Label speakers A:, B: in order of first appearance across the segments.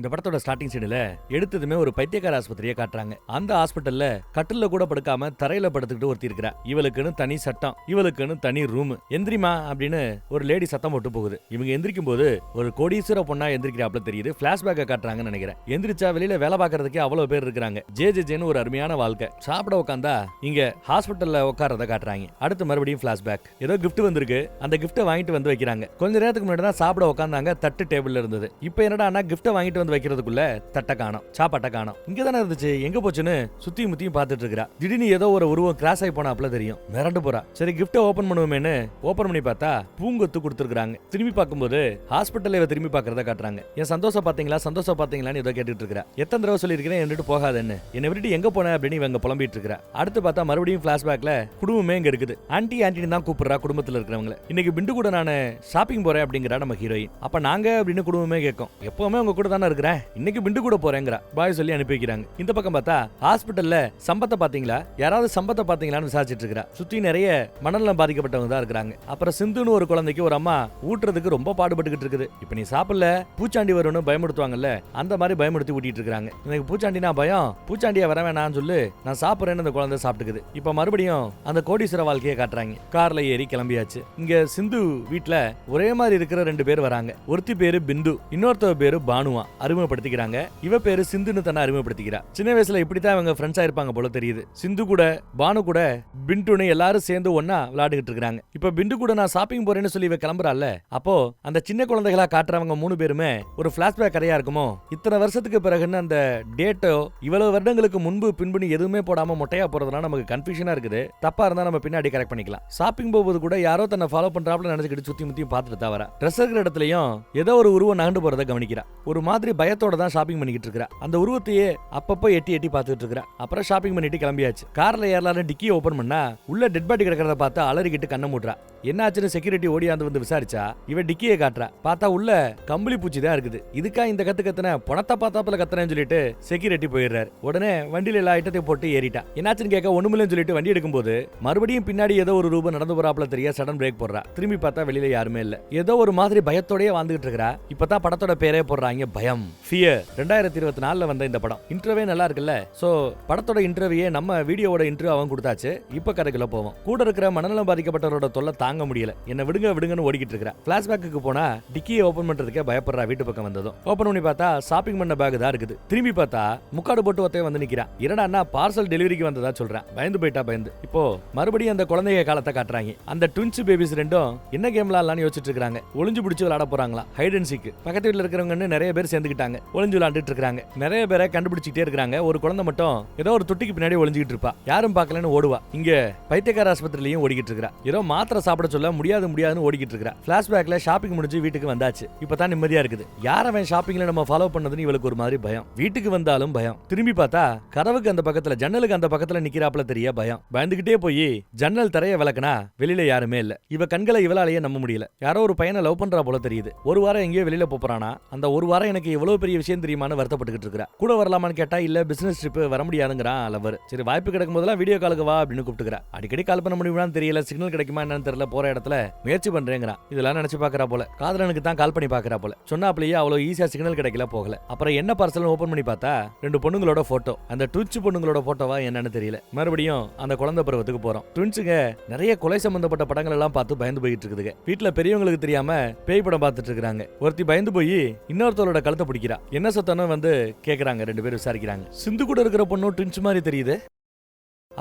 A: இந்த படத்தோட ஸ்டார்டிங் சீன்ல எடுத்ததுமே ஒரு பைத்தியக்கார ஆஸ்பத்திரியை காட்டுறாங்க. அந்த ஹாஸ்பிட்டல்ல கட்டில்ல கூட படுக்காம தரையில படுத்துக்கிட்டு ஒருத்தி இருக்கிறா. இவளுக்குன்னு தனி சட்டம், இவளுக்குன்னு தனி ரூம். எந்திரிமா அப்படின்னு ஒரு லேடி சத்தம் போட்டு போகுது. இவங்க எந்திரிக்கும் போது ஒரு கோடீஸ்வர பொண்ணா எந்திரிக்கிறாப்ல தெரியுது. பிளாஷ்பேக்க காட்டுறாங்கன்னு நினைக்கிறேன். எந்திரிச்சா வெளியில வேலை பார்க்கறதுக்கே அவ்வளவு பேர் இருக்காங்க. ஜேன்னு ஒரு அருமையான வாழ்க்கை. சாப்பிட உட்காந்தா இங்க ஹாஸ்பிட்டல்ல உட்காரத காட்டுறாங்க. அடுத்து மறுபடியும் பிளாஷ்பேக். ஏதோ கிஃப்ட் வந்திருக்கு. அந்த கிஃப்ட்டை வாங்கிட்டு வந்து வைக்கிறாங்க. கொஞ்ச நேரத்துக்கு முன்னாடி தான் சாப்பிட உட்காந்தாங்க. தட்டு டேபிள்ல இருந்தது. இப்போ என்னடா கிஃப்ட்டை வாங்கிட்டு வந்து வைக்கிறதுக்குள்ள தட்டை காணோம், சாப்பாட்டை காணோம். இங்க தானே இருந்துச்சு, எங்க போச்சுன்னு சுத்தி முத்தியும் பார்த்துட்டு இருக்கா. திடீர்னு ஏதோ ஒரு உருவம் கிராஸ் ஆகி போனாப்ல தெரியும். மிரண்டு போறா. சரி கிஃப்ட்டை ஓபன் பண்ணுவோமேன்னு ஓபன் பண்ணி பார்த்தா பூங்கொத்து கொடுத்துருக்காங்க. திரும்பி பார்க்கும்போது ஹாஸ்பிட்டல்ல இவ திரும்பி பார்க்கறத காட்டுறாங்க. என் சந்தோஷம் பாத்தீங்களான்னு ஏதோ கேட்டுட்டு இருக்கா. எத்தனை தடவை சொல்லியிருக்கிறேன் என்னட்டு போகாதன்னு, என்னை விட்டு எங்க போன அப்படின்னு இவங்க புலம்பிட்டு இருக்கா. அடுத்து பார்த்தா மறுபடியும் பிளாஷ்பேக்ல குடும்பமே இங்க இருக்குது. ஆன்டின்னு தான் கூப்பிடுறா குடும்பத்துல இருக்கிறவங்க. இன்னைக்கு பிண்டு கூட நான் ஷாப்பிங் போறேன் அப்படிங்கிறா நம்ம ஹீரோயின். அப்ப நாங்க அப்படின்னு குடும்பமே கேட்கும். எப்பவுமே உங்க கூட தானே இருக்கிறேன், இன்னைக்கு பிண்டு கூட போறேங்கிறா. பாய் சொல்லி அனுப்பி வைக்கிறாங்க. இந்த பக்கம் பார்த்தா ஹாஸ்பிட்டல்ல சம்பத்தை பாத்தீங்களா, யாராவது சம்பத்தை பாத்தீங்களான்னு விசாரிச்சிட்டு இருக்கா. சுத்தி நிறைய மனநலம் பாதிக்கப்பட்டவங்க தான் இருக்காங்க. அப்புறம் சிந்துன்னு ஒரு குழந்தைக்கு ஒரு அம்மா ஊட்டுறதுக்கு ரொம்ப பாடுபட்டுக்கிட்டு இருக்குது. இப்ப நீ சாப்பிடல பூச்சாண்டி வரும்னு பயமுடுத்துவாங்கல்ல, அந்த மாதிரி பயமுடுத்தி ஊட்டிட்டு இருக்காங்க. எனக்கு பூச்சாண்டினா பயம், பூச்சாண்டியா வர வேணாம்னு சொல்லு, நான் சாப்பிடுறேன்னு அந்த குழந்தை சாப்பிட்டுக்குது. இப்ப மறுபடியும் அந்த கோடீஸ்வர வாழ்க்கையை காட்டுறாங்க. கார்ல ஏறி கிளம்பியாச்சு. இங்க சிந்து வீட்டுல ஒரே மாதிரி இருக்கிற ரெண்டு பேர் வராங்க. ஒருத்தி பேரு பிந்து, இன்னொருத்த பேரு பானுவா. அறிமுகப்படுத்திக்கிறாங்க. இவ பேரு சிந்துன்னு தன்னை அறிமுகப்படுத்திக்கிறா. சின்ன வயசுல இப்படித்தான் அவங்க ஃப்ரெண்ட்ஸா இருப்பாங்க போல தெரியுது. சிந்து கூட பானு கூட பிண்டுன்னு எல்லாரும் சேர்ந்து ஒன்னா விளையாடிட்டு இருக்காங்க. இப்ப பிண்டு கூட நான் ஷாப்பிங் போறேன்னு சொல்லி இவ கிளம்புறாள். அப்போ அந்த சின்ன குழந்தைகளா காட்டுறவங்க மூணு பேருமே ஒரு பிளாஷ்பேக் கதையா இருக்குமோ, இத்தனை வருஷத்துக்கு பிறகுன்னு அந்த டேட்டோ இவ்வளவு வருடங்களுக்கு முன்பு பின்புன்னு எதுவுமே போடாம மொட்டையா போறதுனால நமக்கு கன்ஃபியூஷனா இருக்குது. தப்பா இருந்தா நம்ம பின்னாடி கரெக்ட் பண்ணிக்கலாம். ஷாப்பிங் போகும்போது கூட யாரோ தன்னை ஃபாலோ பண்றாப்ல நினைச்சுக்கிட்டு சுத்தி முத்தியும் பார்த்துட்டு தான் வரா. ட்ரெஸ் இருக்கிற இடத்துலயும் ஏதோ ஒரு உருவம் நகண்டு போறதை கவனிக்கிறா. ஒரு மாதிரி பயத்தோட தான் ஷாப்பிங் பண்ணிக்கிட்டு இருக்கா. அந்த உருவத்தையே அப்பப்போ எட்டி எட்டி பார்த்துட்டு இருக்கா. அப்புறம் ஷாப்பிங் பண்ணிட்டு கிளம்பியாச்சு. கார்ல ஏறலான்னு டிக்கியை ஓபன் பண்ணா உள்ள டெட் பாடி கிடக்கிறத பார்த்து அலறிக்கிட்டு கண்ணை மூடுறா. என்னாச்சுன்னு செக்யூரிட்டி ஓடியாந்து வந்து விசாரிச்சா இவ டிக்கியை காட்டுறா. பார்த்தா உள்ள கம்பளி பூச்சி தான் இருக்குது. இதுக்கா இந்த கத்துன பணத்தை பார்த்தாப்புல கத்துறேன்னு சொல்லிட்டு செக்யூரிட்டி போயிடுறாரு. உடனே வண்டியில எல்லா ஐட்டத்தையும் போட்டு ஏறிட்டா. என்னாச்சுன்னு கேட்க ஒண்ணுமில்லன்னு சொல்லிட்டு வண்டி எடுக்கும்போது மறுபடியும் பின்னாடி ஏதோ ஒரு ரூபம் நடந்து போறாப்புல தெரிய சடன் பிரேக் போடுறா. திரும்பி பார்த்தா வெளியில யாருமே இல்ல. ஏதோ ஒரு மாதிரி பயத்தோடயே வாழ்ந்துகிட்டு இருக்கா. இப்பதான் படத்தோட பேரே போடுறாங்க, பயம், ஃபியர். 2024 வந்த இந்த படம் இன்டர்வியூ நல்லா இருக்குல்ல. சோ படத்தோட இன்டர்வியூ நம்ம வீடியோவோட இன்டர்வியூ அவன் கொடுத்தாச்சு. இப்ப கதைக்குள்ள போவோம். கூட இருக்கிற மனநலம் பாதிக்கப்பட்டவரோட தொல்லை தாங்க முடியல. என்ன விடுங்கன்னு ஓடிக்கிட்டு இருக்கா. பிளாஷ்பேக்கு போனா டிக்கியை ஓபன் பண்றதுக்கே பயப்படுறா. வீட்டு பக்கம் வந்ததும் ஓபன் பண்ணி பார்த்தா ஷாப்பிங் பண்ண பேக் தான் இருக்குது. திரும்பி பார்த்தா முக்காடு போட்டு ஒருத்தன் வந்து நிக்கிறான். என்னடா பார்சல் டெலிவரிக்கு வந்ததா சொல்றான். பயந்து போயிட்டா. பயந்து இப்போ மறுபடியும் அந்த குழந்தைய காலத்தை காட்டுறாங்க. அந்த ட்வின்ஸ் பேபிஸ் ரெண்டும் என்ன கேம் விளையாடலாம்னு யோசிச்சுட்டு இருக்காங்க. ஒளிஞ்சு பிடிச்சு விளையாட போறாங்களா, ஹைட் அண்ட் சீக். பக்கத்து வீட்டுல இருக்கிறவங்க நிறைய பேர் சேர்ந்துக்கிட்டாங்க. ஒளிஞ்சு விளையாண்டுட்டு இருக்காங்க. நிறைய பேரை கண்டுபிடிச்சிட்டே இருக்காங்க. ஒரு குழந்தை மட்டும் ஏதோ ஒரு தொட்டிக்கு பின்னாடி ஒளிஞ்சிட்டு இருப்பா. யாரும் பார்க்கலன்னு ஓடுவா. இங்க பைத்தியக்கார ஆஸ்பத்திரியிலையும் ஓடிக்கிட்டு இருக்கா. ஏதோ மாத்திரை சாப்பிட சொல்ல முடியாதுன்னு ஓடிக்கிட்டு இருக்கா. பிளாஷ்பேக்ல ஷாப்பிங் முடிஞ்சு வீட்டுக்கு வந்தாச்சு. இப்பதான் நிம்மதியா இருக்குது. யார் அவன் ஷாப்பிங்ல நம்ம ஃபாலோ பண்ணதுன்னு இவளுக்கு ஒரு மாதிரி பயம். வீட்டுக்கு வந்தாலும் பயம். திரும்பி பார்த்தா கதவுக்கு அந்த பக்கத்துல ஜன்னலுக்கு அந்த பக்கத்துல நிக்கிறாப்ல தெரிய பயம். பயந்துகிட்டே போய் ஜன்னல் தரைய விளக்குனா வெளியில யாருமே இல்ல. இவ கண்களை இவளாலேயே நம்ப முடியல. யாரோ ஒரு பையனை லவ் பண்றா போல தெரியுது. ஒரு வாரம் எங்கேயோ வெளியில போறானா. அந்த ஒரு வாரம் எனக்கு எவ்வளவு பெரிய விஷயம் தெரியுமான்னு வருத்தப்பட்டுக்கிட்டு இருக்கா. கூட வரலாமான்னு கேட்டா இல்ல, பிசினஸ் ட்ரிப் வர முடியாதுங்கிறான் லவர். சரி வாய்ப்பு கிடைக்கும் போதெல்லாம் வீடியோ காலுக்கு வா அப்படின்னு கூப்பிட்டுக்கிறா. அடிக்கடி கால் பண்ண முடியுமான்னு தெரியல, சிக்னல் கிடைக்குமா என்னன்னு தெரியல, போற இடத்துல முயற்சி பண்றேங்கிறான். இதெல்லாம் நினைச்சு பாக்குறா போல. காதலனுக்கு தான் கால் பண்ணி பாக்குறா போல. சொன்னாப்லயே அவ்வளவு ஈஸியா சிக்னல் கிடைக்கல, போகல. அப்புறம் என்ன பார்சல் ஓபன் பண்ணி பார்த்தா ரெண்டு பொண்ணுங்களோட போட்டோ. அந்த ட்வின்ஸ் பொண்ணுங்களோட போட்டோவா என்னன்னு தெரியல. மறுபடியும் அந்த குழந்தை பருவத்துக்கு போறோம். ட்வின்ஸுங்க நிறைய கொலை சம்பந்தப்பட்ட படங்கள் எல்லாம் பார்த்து பயந்து போயிட்டு இருக்குதுங்க. வீட்டுல பெரியவங்களுக்கு தெரியாம பேய் படம் பார்த்துட்டு இருக்காங்க. ஒருத்தி பயந்து போய் இன்னொருத்தரோட கழுத்தை பிடிக்கிறா. என்ன சத்தம்னு வந்து கேக்குறாங்க. ரெண்டு பேரும் விசாரிக்கிறாங்க. சிந்து கூட இருக்கிற பொண்ணு ட்வின்ஸ் மாதிரி தெரியுது.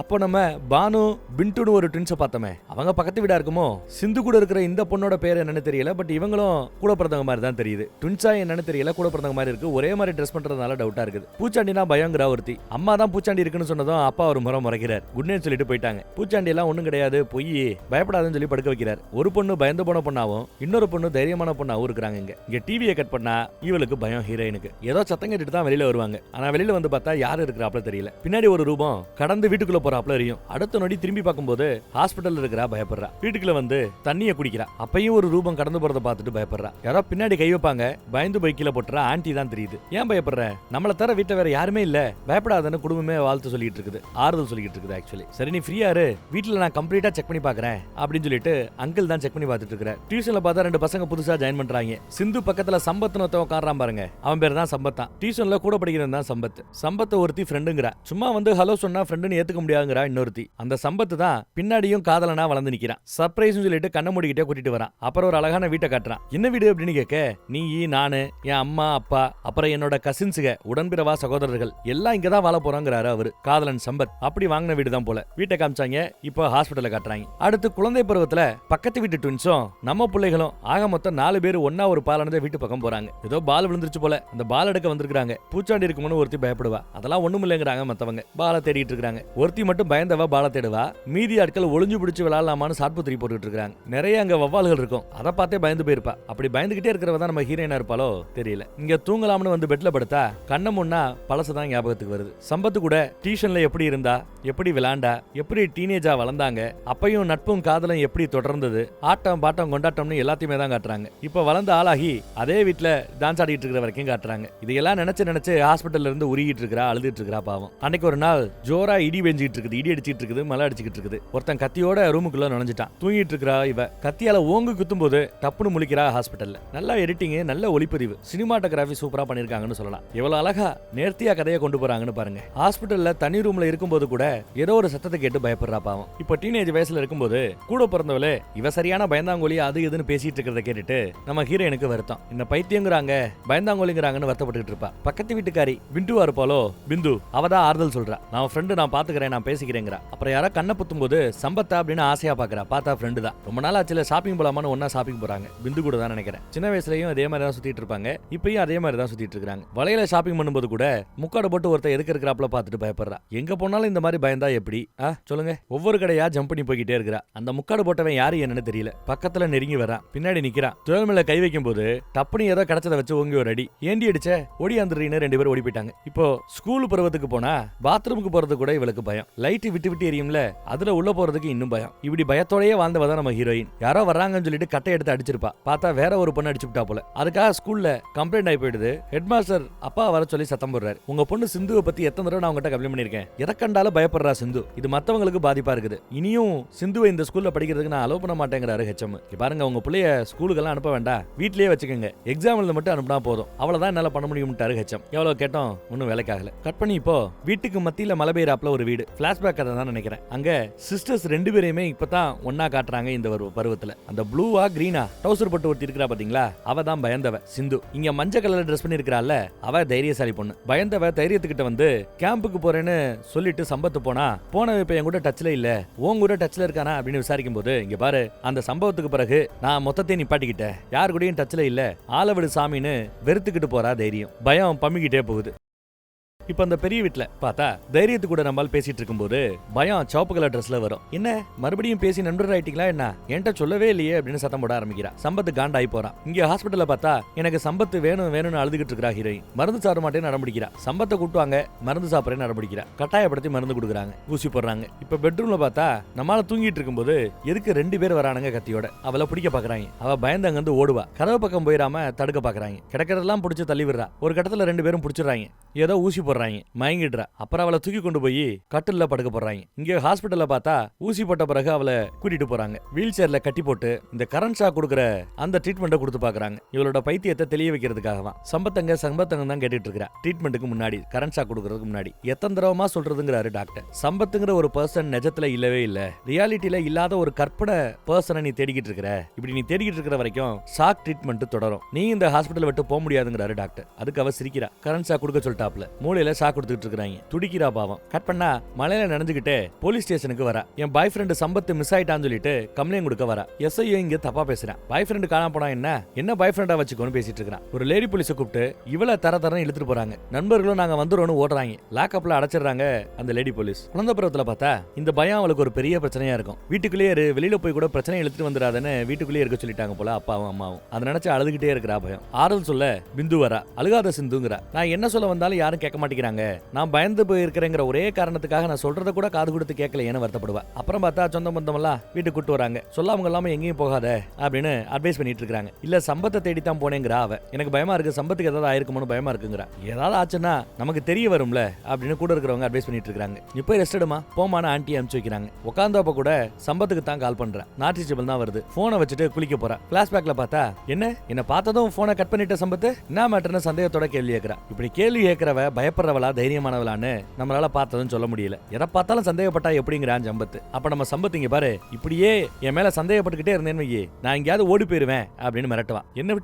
A: அப்போ நம்ம பானு பிண்டுன்னு ஒரு ட்வின்ஸை பார்த்தோமே, அவங்க பக்கத்து வீடா இருக்குமோ. சிந்து கூட இருக்கிற இந்த பொண்ணோட பேர் என்னன்னு தெரியல, பட் இவங்களும் கூட பிறந்தவங்க மாதிரி தான் தெரியுது. ட்வின்ஸா என்னன்னு தெரியல, கூட பிறந்தவங்க மாதிரி இருக்கு. ஒரே மாதிரி ட்ரெஸ் பண்றதுனால டவுட்டா இருக்குது. பூச்சாண்டினா பயங்கர ஒருத்தி. அம்மா தான் பூச்சாண்டி இருக்குன்னு சொன்னதும் அப்பா ஒரு முறை முறைக்கிறார். குட் நைட் சொல்லிட்டு போயிட்டாங்க. பூச்சாண்டி எல்லாம் ஒண்ணும் கிடையாது, பொய், பயப்படாதுன்னு சொல்லி படுக்க வைக்கிறார். ஒரு பொண்ணு பயந்து போன பொண்ணாவும் இன்னொரு பொண்ணு தைரியமான பொண்ணாவும் இருக்கிறாங்க. இங்க டிவியை கட் பண்ணா இவளுக்கு பயம். ஹீரோயினுக்கு ஏதோ சத்தம் கேட்டுட்டு தான் வெளியில வருவாங்க. ஆனா வெளியில வந்து பார்த்தா யாரு இருக்கிறாப்ல தெரியல. பின்னாடி ஒரு ரூபம் கடந்து வீட்டுக்குள்ள போறாப்ல எரியும். அடுத்த நொடி திரும்பி பார்க்கும்போது ஹாஸ்பிட்டல்ல இருக்கிறா, பயப்படுறா. வீட்டுக்குள்ள வந்து தண்ணியை குடிக்கிறா. அப்பயும் ஒரு ரூபம் கடந்து போறத பார்த்துட்டு பயப்படுறா. யாரோ பின்னாடி கை வைப்பாங்க, பயந்து போய் கீழே போட்டுறா. ஆன்ட்டி தான் தெரியுது. ஏன் பயப்படுற, நம்மள தர வீட்டுல வேற யாருமே இல்ல, பயப்படாதன்னு குடும்பமே வாழ்த்து சொல்லிட்டு இருக்குது, ஆறுதல் சொல்லிட்டு இருக்குது. ஆக்சுவலி சரி நீ ஃப்ரீயா இரு, வீட்டுல நான் கம்ப்ளீட்டா செக் பண்ணி பாக்குறேன் அப்படின்னு சொல்லிட்டு அங்கிள் தான் செக் பண்ணி பார்த்துட்டு இருக்கிற. டியூஷன்ல பார்த்தா 2 பசங்க புதுசா ஜாயின் பண்றாங்க. சிந்து பக்கத்துல சம்பத்னு ஒருத்தன் உட்கார்றான் பாருங்க, அவன் பேர் தான் சம்பத் தான். டியூஷன்ல கூட படிக்கிறது தான் சம்பத். சம்பத்தை ஒருத்தி ஃப்ரெண்டுங்கிறா. சும்மா வந்து ஹலோ சொன்னா ஃப்ரெண்டுன்னு ஏத்துக்க முடியாதுங்கிறா இன்னொருத்தி. அந்த சம்பத்து தான் பின்னாடியும் காதலனா வளர்ந்து நிக்கிறான். சர்ப்ரைஸ் சொல்லிட்டு கண்ண மூடிக்கிட்டே கூட்டிட்டு வரான். அப்புறம் ஒரு அழகான வீட்டை காட்டுறான். என்ன வீடு அப்படின்னு கேட்க, நீ நானு என் அம்மா அப்பா அப்புறம் என்னோட கசின்ஸுக உடன்பிறவா சகோதரர்கள் எல்லாம் இங்கதான் வாழ போறாங்கிறாரு அவரு காதலன் சம்பத். அப்படி வாங்கின வீடு தான் போல. வீட்டை காமிச்சாங்க. இப்போ ஹாஸ்பிட்டல்ல காட்டுறாங்க. அடுத்து குழந்தை பருவத்துல பக்கத்து வீட்டு ட்வின்ஸும் நம்ம பிள்ளைகளும் ஆக மொத்தம் 4 பேர் ஒன்னா ஒரு பாலானத வீட்டு பக்கம் போறாங்க. ஏதோ பால் விழுந்துருச்சு போல, அந்த பால் எடுக்க வந்திருக்காங்க. பூச்சாண்டி இருக்கும்னு ஒருத்தி பயப்படுவா, அதெல்லாம் ஒண்ணும் இல்லைங்கிறாங்க மத்தவங்க. பாலை தேடிட்டு இருக்காங்க. ஒருத்தி மட்டும் பயந்தவா பாலை தேடுவா. மீதி ஆட்கள் ஒளிஞ்சு பிடிச்சு விளையாடலாமான்னு சாட்புத்திரி போட்டுட்டு இருக்காங்க. நிறைய அங்க வவ்வால்கள் இருக்கும், அதை பார்த்தே பயந்து போயிருப்பா. அப்படி பயந்துகிட்டே இருக்கிறவ தான் நம்ம ஹீரோயினா இருப்பாளோ தெரியல. இங்க தூங்கலாம்னு வந்து பெட்ல படுத்தா கண்ண முன்னா பழசதான் ஞாபகத்துக்கு வருது. சம்பத்து கூட டியூஷன்ல எப்படி இருந்தா, எப்படி விளையாண்டா, எப்படி டீனேஜா வளர்ந்தாங்க, அப்பையும் நட்பும் காதலும் எப்படி தொடர்ந்தது, ஆட்டம் பாட்டம் கொண்டாட்டம்னு எல்லாத்தையுமே தான் காட்டுறாங்க. இப்ப வளர்ந்த ஆளாகி அதே வீட்டுல டான்ஸ் ஆடிட்டு இருக்கிற வரைக்கும் காட்டுறாங்க. இதையெல்லாம் நினைச்சு ஹாஸ்பிட்டல்ல இருந்து உருகிட்டு இருக்கா, அழுதுட்டு இருக்கா பாவம். அன்னைக்கு ஒரு நாள் ஜோரா இடி பெஞ்சிட்டு இருக்குது, இடி அடிச்சிட்டு இருக்குது, மழை அடிச்சுட்டு இருக்குது. ஒருத்தன் கத்தியோட ரூமுக்குள்ள நுழைஞ்சிட்டான். தூங்கிட்டு இருக்கா இவ. கத்தியால ஓங்கு குத்தும் போது டப்புன்னு முழிக்கிறா ஹாஸ்பிட்டல்ல. நல்லா எடிட்டிங், நல்ல ஒளிப்பதிவு, சினிமாட்டோகிராஃபி சூப்பரா பண்ணிருக்காங்கன்னு சொல்லலாம். எவ்வளவு அழகா நேர்த்தியா கதையை கொண்டு போறாங்கன்னு பாருங்க. ஹாஸ்பிட்டல்ல தனி ரூம்ல இருக்கும்போது கூட ஏதோ ஒரு சத்தத்தை கேட்டு பயப்படுறா பாவம். இப்ப டீனேஜ் வயசுல இருக்கும்போது கூட பிறந்தவளே இவ சரியான பயந்தாங்கோலி அது இதுன்னு பேசிட்டு இருக்கிறத கேட்டுட்டு நம்ம ஹீரோயினுக்கு வருத்தம். இந்த பைத்தியங்கிறாங்க பயந்தாங்கோலிங்கிறாங்கன்னு வருத்தப்பட்டு இருப்பா. பக்கத்து வீட்டுக்காரி பிந்துவா இருப்பாளோ, பிந்து அவதான் ஆறுதல் சொல்றா. நான் ஃப்ரெண்டு, நான் பாத்துக்கிறேன், நான் பேசிக்கிறேங்கிறா. அப்புறம் யாரா கண்ணை புத்தும் போது சம்பத்தா அப்படின்னு ஆசையா பாக்குறா. பார்த்தா ஃப்ரெண்டு தான். ரொம்ப நாள் ஆச்சுல ஷாப்பிங் போலாமான்னு ஒன்னா ஷாப்பிங் போறாங்க. பிந்து கூட தான் நினைக்கிறேன். சின்ன வயசுலயும் அதே மாதிரி தான் சுத்திட்டு இருப்பாங்க, இப்பயும் அதே மாதிரி தான் சுத்திட்டு இருக்காங்க. வலையில ஷாப்பிங் பண்ணும்போது கூட முக்காடு போட்டு ஒருத்தர் எதுக்கு இருக்கிறாப்ல பாத்துட்டு பயப்படுறா. எங்க போனாலும் இந்த மாதிரி பயந்தா எப்படி சொல்லுங்க. ஒவ்வொரு கடையா ஜம்ப் பண்ணி போய்கிட்டே இருக்கிறா. அந்த முக்காடு போட்டவன் யாரு என்னன்னு தெரியல. பக்கத்துல நெருங்கி வரான், பின்னாடி நிக்கிறான். தோள் மேல கை வைக்கும் போது டப்புனு ஏதோ கிடைச்சதை வச்சு ஓங்கி ஒரு அடி. ஏண்டி அடிச்ச, ஓடி வந்துடுறீன்னு 2 பேரும் ஓடி போயிட்டாங்க. இப்போ ஸ்கூல் பருவத்துக்கு போனா பாத்ரூமுக்கு போறது கூட இவளுக்கு பயம். லைட் விட்டு விட்டு எரியும்ல, அதுல உள்ள போறதுக்கு இன்னும் பயம். இப்படி பயத்தோடயே வாழ்ந்தவதான் நம்ம ஹீரோயின். யாரோ வர்றாங்கன்னு சொல்லிட்டு கட்டை எடுத்து அடிச்சிருப்பா. பார்த்தா வேற ஒரு பொண்ணு அடிச்சுட்டா போல. அதுக்காக ஸ்கூல்ல கம்ப்ளைண்ட் ஆகி போயிடுது. ஹெட் மாஸ்டர் அப்பா வர சொல்லி சத்தம் போடுறாரு. உங்க பொண்ணு சிந்துவை பத்தி எத்தனை தடவை நான் உங்ககிட்ட கம்ப்ளைண்ட் பண்ணிருக்கேன், எதை கண்டாலும் பயப்படுறா சிந்து, இது மத்தவங்களுக்கு பாதிப்பா இருக்குது, இனியும் சிந்துவை இந்த ஸ்கூல்ல படிக்கிறதுக்கு நான் அலோவ் பண்ண மாட்டேங்கிறாரு ஹெச்எம். பாருங்க உங்க பிள்ளைய ஸ்கூலுக்கெல்லாம் அனுப்ப வேண்டாம், வீட்லயே வச்சுக்கோங்க, எக்ஸாம்ல மட்டும் அனுப்பினா போதும், அவ்வளவுதான் என்னால பண்ண முடியும்ட்டாரு ஹெச்எம். எவ்வளவு கேட்டோம் ஒன்னும் வேலைக்காகல. கட் பண்ணி இப்போ வீட்டுக்கு மத்தியில மலை பெய்யறாப்ல ஒரு வீடு. பிளாஷ்பேக் கதை தான் நினைக்கிறேன். அங்க சிஸ்டர்ஸ் 2 பேரையுமே இப்பதான் ஒன்னா காட்டுறாங்க இந்த பருவத்துல. அந்த ப்ளூவா கிரீனா டவுசர் போட்டு ஒருத்தி இருக்கா பாத்தீங்களா, அவ தான் பயந்தவ சிந்து. இங்க மஞ்சள் கலர் ட்ரெஸ் பண்ணி இருக்கறால அவ தைரியசாலி பொண்ணு. பயந்தவ தைரியத்துக்கிட்ட வந்து கேம்புக்கு போறேன்னு சொல்லிட்டு சம்பத்து போன இப்ப என் கூட டச்ல இல்ல, உன் கூட டச்ல இருக்கானா அப்படின்னு விசாரிக்கும் போது இங்க பாரு, அந்த சம்பவத்துக்கு பிறகு நான் மொத்தத்தையும் நிப்பாட்டிக்கிட்டேன், யாரு கூடயும் டச்ல இல்ல, ஆளவிடு சாமின்னு வெறுத்துக்கிட்டு போறா தைரியம். பயம் பம்மிக்கிட்டே போகுது. இப்ப அந்த பெரிய வீட்டுல பார்த்தா தைரியத்து கூட நம்மால் பேசிட்டு இருக்கும்போது பயம் சிவப்பு கலர் ட்ரெஸ்ல வரும். என்ன மறுபடியும் பேசி நண்பர் ஆயிட்டீங்களா என்ன, என்கிட்ட சொல்லவே இல்லையே அப்படின்னு சத்தம் போட ஆரம்பிக்கிறா. சம்பத்து காண்டாயி போறான். இங்க ஹாஸ்பிட்டல்ல பார்த்தா எனக்கு சம்பத்து வேணும்னு அழுதுகிட்டு இருக்கா ஹீரோயின். மருந்து சாப்பிட மாட்டேன்னு நடம்பிடிக்கிறா. சம்பத்தை கூட்டுவாங்க, மருந்து சாப்பிட்றேன்னு நடம்பிடிக்கிறா. கட்டாயப்படுத்தி மருந்து கொடுக்குறாங்க, ஊசி போடுறாங்க. இப்ப பெட்ரூம்ல பார்த்தா நம்மளால தூங்கிட்டு இருக்கும்போது எதுக்கு 2 பேர் வரானுங்க கத்தியோட. அவளை பிடிக்க பாக்குறாங்க. அவ பயந்து அங்க இருந்து ஓடுவா. கதவு பக்கம் போயிடாம தடுக்க பாக்குறாங்க. கிடக்கிறதெல்லாம் பிடிச்சி தள்ளி விடுறா. ஒரு கட்டத்துல 2 பேரும் பிடிச்சிடுறாங்க. ஏதோ ஊசி போடுறாங்க, மயங்கிடுறா. அப்புறம் அவளை தூக்கி கொண்டு போய் கட்டில்ல படுக்க போறாங்க. இங்க ஹாஸ்பிட்டல்ல பார்த்தா ஊசி போட்ட பிறகு அவளை கூட்டிட்டு போறாங்க. வீல் சேர்ல கட்டி போட்டு இந்த கரண்ட் ஷாக் கொடுக்குற அந்த ட்ரீட்மெண்ட்டை கொடுத்து பாக்குறாங்க. இவளோட பைத்தியத்தை தெளிய வைக்கிறதுக்காகவா. சம்பத்தங்க தான் கேட்டுட்டு இருக்கா. ட்ரீட்மெண்ட்டுக்கு முன்னாடி, கரண்ட் ஷாக் கொடுக்கறதுக்கு முன்னாடி எத்தனை தடவை சொல்றதுங்கிறாரு டாக்டர். சம்பத்துங்கிற ஒரு பர்சன் நிஜத்துல இல்லவே இல்ல, ரியாலிட்டியில இல்லாத ஒரு கற்பனை பர்சனை நீ தேடிக்கிட்டு இருக்கிற. இப்படி நீ தேடிக்கிட்டு இருக்கிற வரைக்கும் ஷாக் ட்ரீட்மெண்ட் தொடரும், நீ இந்த ஹாஸ்பிட்டல் விட்டு போக முடியாதுங்கிறாரு டாக்டர். அதுக்கு அவ சிரிக்கிறா. கரண்ட் ஷாக் கொடுக்க சொல்லிட்டாப்ல. மூளையில ஷாக் கொடுத்துட்டு இருக்காங்க. துடிக்கிறா பாவம். கட் பண்ணா மலையில நனைஞ்சுக்கிட்டே போலீஸ் ஸ்டேஷனுக்கு வரா. என் பாய் ஃப்ரெண்ட் சம்பத்து மிஸ் ஆயிட்டான்னு சொல்லிட்டு கம்ப்ளைண்ட் கொடுக்க வரா. எஸ்ஐ இங்க தப்பா பேசுறான். பாய் ஃப்ரெண்ட் காணாம போனா என்ன பாய் ஃப்ரெண்டா வச்சுக்கோன்னு பேசிட்டு இருக்கான். ஒரு லேடி போலீஸை கூப்பிட்டு இவள தரன்னு இழுத்துட்டு போறாங்க. நண்பர்களும் நாங்க வந்துருவோம்னு ஓடுறாங்க. லாக்அப்ல அடைச்சிடுறாங்க அந்த லேடி போலீஸ். குழந்தை பருவத்துல பார்த்தா இந்த பயம் அவளுக்கு ஒரு பெரிய பிரச்சனையா இருக்கும். வீட்டுக்குள்ளேயே வெளியில போய் கூட பிரச்சனை இழுத்துட்டு வந்துடாதன்னு வீட்டுக்குள்ளேயே இருக்க சொல்லிட்டாங்க போல அப்பாவும் அம்மாவும். அதை நினைச்சு அழுதுகிட்டே இருக்கிறா பயம். ஆறுதல் சொல்ல பிந்து வரா. அழுகாத சிந்துங்கிறா. நான் என்ன சொல்ல வந்தாலும் சொன்னாலும் யாரும் கேட்க மாட்டேங்கிறாங்க, நான் பயந்து போய் இருக்கிறேங்கிற ஒரே காரணத்துக்காக நான் சொல்றத கூட காது கொடுத்து கேட்கல ஏன்னு வருத்தப்படுவா. அப்புறம் பார்த்தா சொந்த பந்தம் எல்லாம் வீட்டுக்கு கூட்டு வராங்க. சொல்லாம இல்லாம எங்கேயும் போகாத அப்படின்னு அட்வைஸ் பண்ணிட்டு இருக்காங்க. இல்ல சம்பத்தை தேடித்தான் போனேங்கிறா அவ. எனக்கு பயமா இருக்கு, சம்பத்துக்கு ஏதாவது ஆயிருக்குமோன்னு பயமா இருக்குங்கிறா. ஏதாவது ஆச்சுன்னா நமக்கு தெரிய வரும்ல அப்படின்னு கூட இருக்கிறவங்க அட்வைஸ் பண்ணிட்டு இருக்காங்க. இப்போ ரெஸ்ட் எடுமா போமான ஆண்டி அனுப்பிச்சு வைக்கிறாங்க. உட்காந்தப்ப கூட சம்பத்துக்கு தான் கால் பண்றேன். நாட்டிச்சபிள் தான் வருது. போனை வச்சுட்டு குளிக்க போறா. பிளாஷ்பேக்ல பார்த்தா என்ன பார்த்ததும் போனை கட் பண்ணிட்ட சம்பத்து என்ன மேட்டர்னு சந்தேகத்தோட கேள்வி கேட்கிறா. இப்படி கேள்வி கேட்கிறவ பயப்படுறவளா தைரியமானவளான்னு நம்மளால பார்த்ததும் சொல்ல முடியல. எதை பார்த்தாலும் சந்தேகப்பட்டா எப்படிங்கிறான் சம்பத்து. அப்ப நம்ம சம்பத்து இங்க பாரு, இப்படியே என் மேல சந்தேகப்பட்டுக்கிட்டே இருந்தேன்னு வையே, நான் எங்கேயாவது ஓடி போயிருவேன் அப்படின்னு மிரட்டுவான். என்ன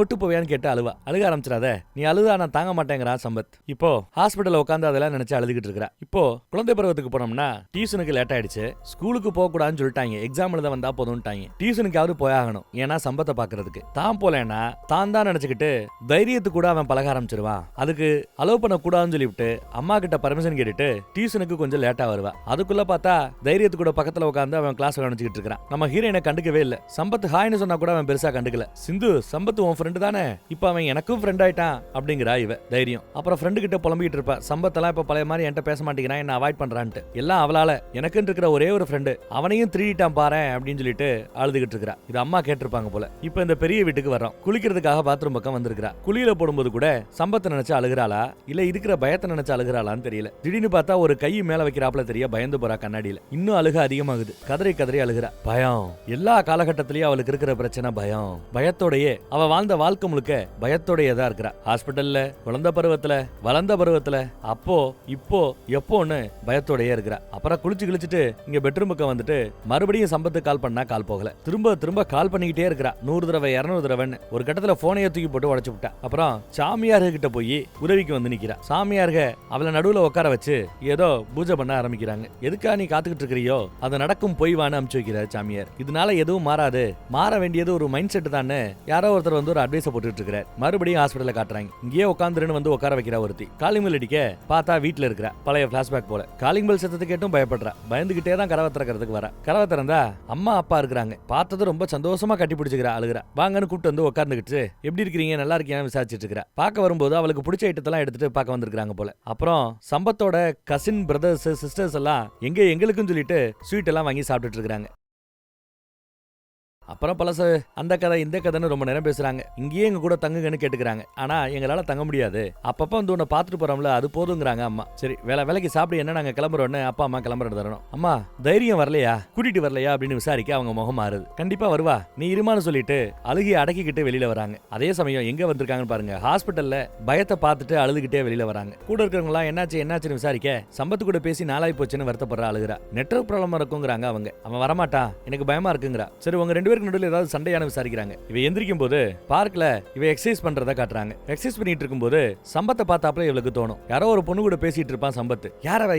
A: விட்டு போவியான்னு கேட்டு அழுவா. அழுக ஆரம்பிச்சிடாத, நீ அழுதா நான் தாங்க மாட்டேங்கிறான் சம்பத். இப்போ ஹாஸ்பிட்டல்ல உட்காந்து அதெல்லாம் நினைச்சு அழுதுகிட்டு இருக்கா. இப்போ குழந்தை பருவத்துக்கு போனோம்னா டியூஷனுக்கு லேட் ஆயிடுச்சு. ஸ்கூலுக்கு போக கூடாதுன்னு சொல்லிட்டாங்க. எக்ஸாம் எழுத வந்தா போதும்ட்டாங்க. டியூஷனுக்காவது போயாகணும், ஏன்னா சம்பத்தை பாக்குறதுக்கு. தான் போலேன்னா தான் நினைச்சுக்கிட்டு தைரியத்துக்கு கூட அவன் பழக ஆரம்பிச்சிருவான். அதுக்கு அலோவ் பண்ண கூடாதுன்னு சொல்லிவிட்டு அம்மா கிட்ட பர்மிஷன் கேட்டுட்டு டியூஷனுக்கு கொஞ்சம் லேட்டா வருவா. அதுக்குள்ள பார்த்தா தைரியத்து கூட பக்கத்துல உட்காந்து அவன் கிளாஸ் கவனிச்சுக்கிட்டு இருக்கான். நம்ம ஹீரோயினை கண்டுக்கவே இல்ல. சம்பத் ஹாய்னு சொன்னா கூட அவன் பெருசா கண்டுக்கல. சிந்து, சம்பத் உன் ஃப்ரெண்டு தானே, இப்ப அவன் எனக்கும் ஃப்ரெண்ட் ஆயிட்டான் அப்படிங்கிறா இவ தைரியம். அப்புறம் ஃப்ரெண்டு கிட்ட புலம்பிக்கிட்டு இருப்பா. சம்பத்தெல்லாம் இப்ப பழைய மாதிரி என்கிட்ட பேச மாட்டேங்கிறான், என்ன அவாய்ட் பண்றான்ட்டு. எல்லாம் அவளால. எனக்குன்னு இருக்கிற ஒரே ஒரு ஃப்ரெண்டு, அவனையும் திருடிட்டான் பாரு அப்படின்னு சொல்லிட்டு அழுதுகிட்டு இருக்கா. இது அம்மா கேட்டிருப்பாங்க போல. இப்ப இந்த பெரிய வீட்டுக்கு வரோம். குளிக்கிறதுக்காக பாத்ரூம் பக்கம் வந்திருக்கா. குளியில போடும்போது கூட சம்பத்தை நினைச்சு அழுகிறாளா இல்ல இருக்கிற பயத்தை நினைச்சு அழுகிறாளான்னு தெரியல. திடீர்னு பார்த்தா ஒரு கை மேல வைக்கிறாப்ல தெரிய பயந்து போறா கண்ணாடியில. இன்னும் அழுக அதிகமாகுது. கதறி கதறி அழுகிறா. பயம். எல்லா காலகட்டத்திலயும் அவளுக்கு இருக்கிற பிரச்சனை பயம். பயத்தோடயே அவ வாழ்ந்த வாழ்க்கை முழுக்க பயத்தோடயே தான் இருக்கிறா. ஹாஸ்பிட்டல்ல, குழந்தை பருவத்துல, வளர்ந்த பருவத்துல, அப்போ இப்போ எப்போன்னு பயத்தோடயே இருக்கிறா. அப்புறம் குளிச்சுட்டு இங்க பெட்ரூம் பக்கம் வந்துட்டு மறுபடியும் சம்பத்து கால் பண்ணா கால் போகல. திரும்ப திரும்ப கால் பண்ணிக்கிட்டே இருக்கிறா. 100 தடவை 200 தடவைன்னு. ஒரு கட்டத்துல போனையே தூக்கி போட்டு உடைச்சு விட்டா. அப்புறம் சாமியார்கிட்ட கிட்ட போய் உதவிக்கு வந்து நிக்கிறா. சாமியார்க அவளை நடுவுல உட்கார வச்சு ஏதோ பூஜை பண்ண ஆரம்பிக்கிறாங்க. எதுக்கா நீ காத்துக்கிட்டு இருக்கிறியோ அது நடக்கும், போய் வான்னு அனுப்பிச்சு வைக்கிறார் சாமியார். இதனால எதுவும் மாறாது, மாற வேண்டியது ஒரு மைண்ட் செட் தானே யாரோ ஒருத்தர் வந்து ஒரு அட்வைஸ் போட்டுட்டு இருக்கிறார். மறுபடியும் ஹாஸ்பிட்டல்ல காட்டுறாங்க. இங்கேயே உட்காந்துருன்னு வந்து உட்கார வைக்கிறா ஒருத்தி. காலிங் பெல் அடிக்க பார்த்தா வீட்டுல இருக்கிறா. பழைய பிளாஷ்பேக் போல. காலிங் பெல் சத்தத்தை கேட்டும் பயப்படுறா. பயந்துகிட்டே தான் கதவை திறக்கிறதுக்கு வரா. கதவை திறந்தா அம்மா அப்பா இருக்கிறாங்க. பார்த்தது ரொம்ப சந்தோஷமா கட்டி பிடிச்சிக்கிறா. அழுகிறா. வாங்கன்னு கூப்பிட்டு வந்து உட்கார்ந்துக்கிட்டு எப்படி இருக்கீங்க, நல்லா இருக்கீங்கன்னு விசாரிச்சுட்டு இருக்கிறா. பார்க்க வரும்போது அவளுக்கு பிடிச்ச ஐட்டத்தெல்லாம் எடுத்துட்டு பார்க்க வந்திருக்காங்க போல. அப்புறம் சம்பத்தோட கசின் பிரதர்ஸ் சிஸ்டர்ஸ் எல்லாம் எங்களுக்கும் சொல்லிட்டு ஸ்வீட் எல்லாம் வாங்கி சாப்பிட்டுட்டு இருக்காங்க. அப்புறம் பழசு அந்த கதை இந்த கதைன்னு ரொம்ப நேரம் பேசுறாங்க. இங்கேயே எங்க கூட தங்குங்கன்னு கேட்டுக்கிறாங்க. ஆனா எங்களால தங்க முடியாது, அப்பப்ப வந்து உன்னை பாத்துட்டு போறோம்ல அது போதுங்கிறாங்க அம்மா. சரி வேலைக்கு சாப்பிடு, என்ன நாங்க கிளம்புறோன்னு அப்பா அம்மா கிளம்புறது தரணும். அம்மா தைரியம் வரலையா, கூட்டிட்டு வரலையா அப்படின்னு விசாரிக்க அவங்க முகம் மாறுது. கண்டிப்பா வருவா, நீ இருமான்னு சொல்லிட்டு அழுகி அடக்கிக்கிட்டு வெளியில வராங்க. அதே சமயம் எங்க வந்திருக்காங்கன்னு பாருங்க. ஹாஸ்பிட்டல்ல பயத்தை பார்த்துட்டு அழுதுகிட்டே வெளியில வராங்க. கூட இருக்கிறவங்க எல்லாம் என்னாச்சுன்னு விசாரிக்க சம்பத்து கூட பேசி நாளாய் போச்சுன்னு வருத்தப்படுற அழுகிறா. நெட்வொர்க் ப்ராப்ளம் இருக்குங்கிறாங்க அவங்க. அவன் வரமாட்டான், எனக்கு பயமா இருக்குங்கிறா. சரி உங்க 2 பேருக்கு நடுவில் ஏதாவது சண்டையான விசாரிக்கிறாங்க. இவ எந்திரிக்கும் போது பார்க்ல இவ எக்ஸசைஸ் பண்றத காட்டுறாங்க. எக்ஸசைஸ் பண்ணிட்டு இருக்கும்போது சம்பத்தை பார்த்தாப்ல இவளுக்கு தோணும், யாரோ ஒரு பொண்ணு கூட பேசிட்டு இருப்பான் சம்பத்து.